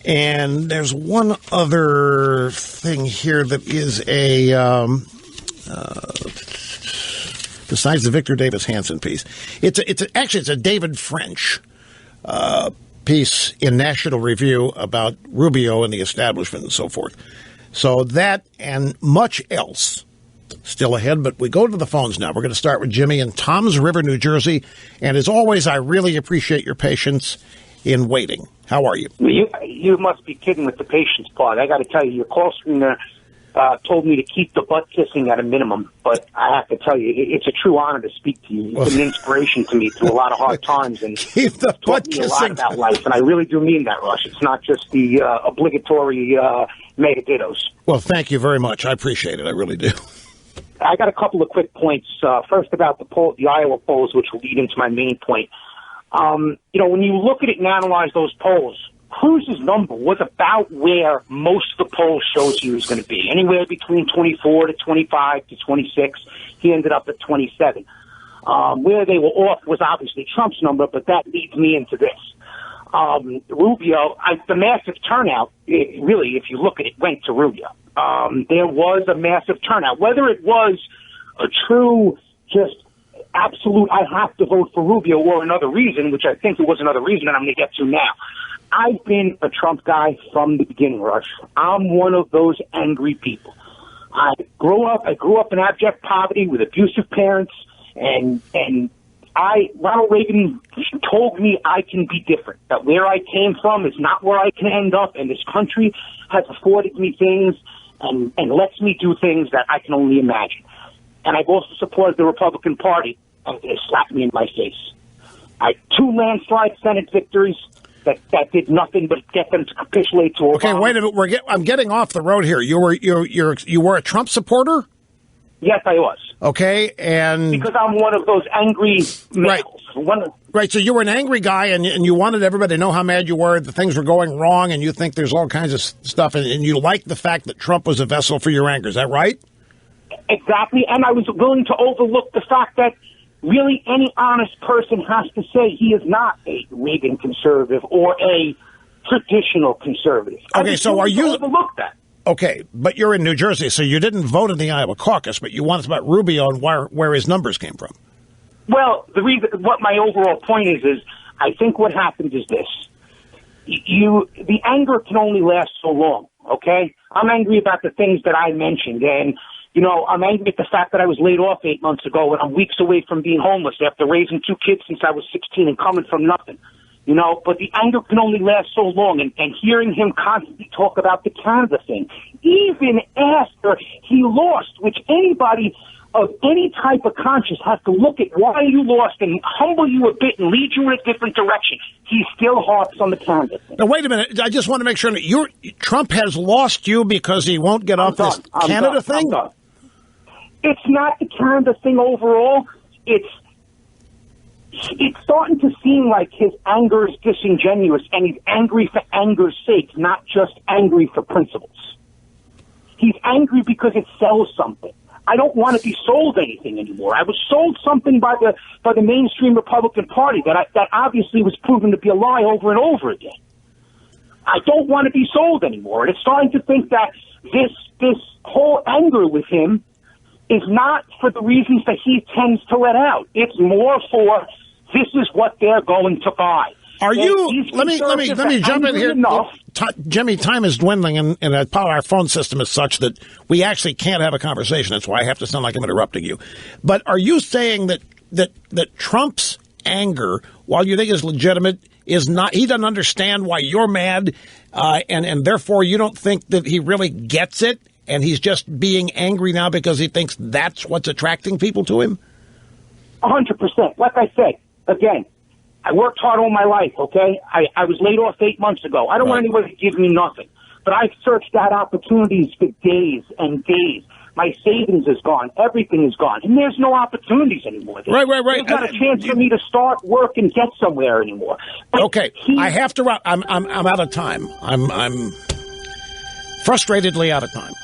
And there's one other thing here that is besides the Victor Davis Hanson piece. It's a David French piece in National Review about Rubio and the establishment and so forth. So that and much else still ahead, but we go to the phones now. We're going to start with Jimmy in Toms River, New Jersey. And as always, I really appreciate your patience in waiting. How are you? You must be kidding with the patience part. I got to tell you, your call screener told me to keep the butt kissing at a minimum, but I have to tell you, it's a true honor to speak to you. It's an inspiration to me through a lot of hard times, and keep the butt kissing. A lot about life, and I really do mean that, Rush. It's not just the obligatory mega dittos. Well, thank you very much. I appreciate it. I really do. I got a couple of quick points. First, about the Iowa polls, which will lead into my main point. When you look at it and analyze those polls, Cruz's number was about where most of the polls shows he was going to be, anywhere between 24 to 25 to 26. He ended up at 27. Where they were off was obviously Trump's number, but that leads me into this. Rubio, the massive turnout, really, if you look at it, went to Rubio. There was a massive turnout. Whether it was a true, just absolute, I have to vote for Rubio, or another reason, which I think it was another reason, and I'm going to get to now. I've been a Trump guy from the beginning, Rush. I'm one of those angry people. I grew up in abject poverty with abusive parents, and Ronald Reagan told me I can be different, that where I came from is not where I can end up, and this country has afforded me things and lets me do things that I can only imagine. And I've also supported the Republican Party, and they slapped me in my face. I had 2 landslide Senate victories that did nothing but get them to capitulate to Obama. Okay, wait a minute. I'm getting off the road here. You were a Trump supporter? Yes, I was. Okay, and because I'm one of those angry males. Right. So you were an angry guy, and you wanted everybody to know how mad you were, that things were going wrong, and you think there's all kinds of stuff, and you like the fact that Trump was a vessel for your anger. Is that right? Exactly, and I was willing to overlook the fact that really any honest person has to say he is not a Reagan conservative or a traditional conservative. Okay, so are you overlook that? Okay, but you're in New Jersey, so you didn't vote in the Iowa caucus, but you wanted about Rubio and where his numbers came from. Well, what my overall point is I think what happens is this: the anger can only last so long. Okay, I'm angry about the things that I mentioned, and I'm angry at the fact that I was laid off 8 months ago, and I'm weeks away from being homeless after raising 2 kids since I was 16 and coming from nothing. But the anger can only last so long, and hearing him constantly talk about the Canada thing, even after he lost, which anybody of any type of conscience has to look at why you lost and humble you a bit and lead you in a different direction, he still harps on the Canada thing. Now, wait a minute. I just want to make sure that Trump has lost you because he won't get off this Canada thing? It's not the Canada thing overall. It's starting to seem like his anger is disingenuous, and he's angry for anger's sake, not just angry for principles. He's angry because it sells something. I don't want to be sold anything anymore. I was sold something by the mainstream Republican Party that obviously was proven to be a lie over and over again. I don't want to be sold anymore. And it's starting to think that this whole anger with him is not for the reasons that he tends to let out. It's more for this is what they're going to buy. Are you? Let me jump in here. Jimmy, time is dwindling, and our phone system is such that we actually can't have a conversation. That's why I have to sound like I'm interrupting you. But are you saying that Trump's anger, while you think is legitimate, is not? He doesn't understand why you're mad, and therefore you don't think that he really gets it, and he's just being angry now because he thinks that's what's attracting people to him? 100%. Like I said, again, I worked hard all my life, okay? I was laid off 8 months ago. I don't want anybody to give me nothing. But I've searched out opportunities for days and days. My savings is gone. Everything is gone. And there's no opportunities anymore. Right. There's not a chance for me to start work and get somewhere anymore. But okay, I have to wrap. I'm out of time. I'm frustratedly out of time.